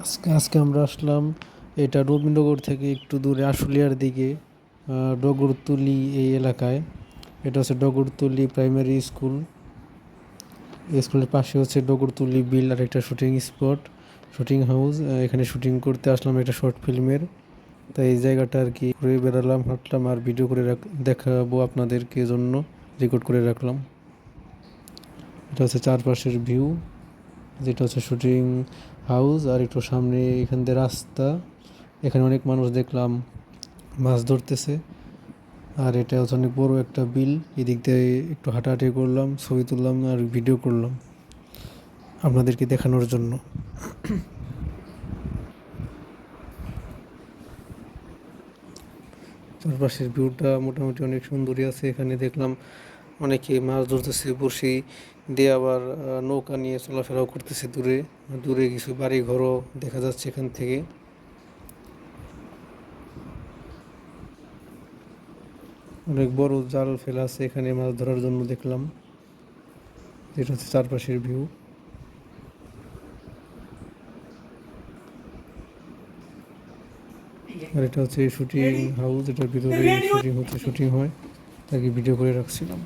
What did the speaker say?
আজকে আমরা আসলাম এটা রবীন্দ্রনগর থেকে একটু দূরে আশুলিয়ার দিকে ডগরতুলি এই এলাকায়। এটা হচ্ছে ডগরতুলি প্রাইমারি স্কুল। স্কুলের পাশে হচ্ছে ডগরতুলি বিল আর একটা শুটিং স্পট, শুটিং হাউস। এখানে শুটিং করতে আসলাম একটা শর্ট ফিল্মের। তাই এই জায়গাটা আর কি ঘুরে বেড়ালাম, হাঁটলাম আর ভিডিও করে দেখাবো আপনাদেরকে, জন্য রেকর্ড করে রাখলাম। এটা হচ্ছে চারপাশের ভিউ, যেটা হচ্ছে শুটিং হাউস। আর একটু সামনে এখান দিয়ে রাস্তা, এখানে অনেক মানুষ দেখলাম মাছ ধরতেছে। আর এটা হচ্ছে অনেক বড় একটা বিল, এদিক দিয়ে একটু হাঁটাহাঁটি করলাম, ছবি তুললাম আর ভিডিও করলাম আপনাদেরকে দেখানোর জন্য। চারপাশের ভিউটা মোটামুটি অনেক সুন্দরই আছে। এখানে দেখলাম অনেকে মাছ ধরতেছে বড়শি দিয়ে, আবার নৌকা নিয়ে চলাফেরাও করতেছে। দূরে দূরে কিছু বাড়ি ঘরও দেখা যাচ্ছে এখান থেকে। অনেক বড় জাল ফেলা আছে এখানে মাছ ধরার জন্য দেখলাম। যেটা হচ্ছে চারপাশের ভিউ। আর এটা হচ্ছে শুটিং হাউস, এটার ভিতরে শুটিং হচ্ছে, শুটিং হয়, তাকে ভিডিও করে রাখছিলাম।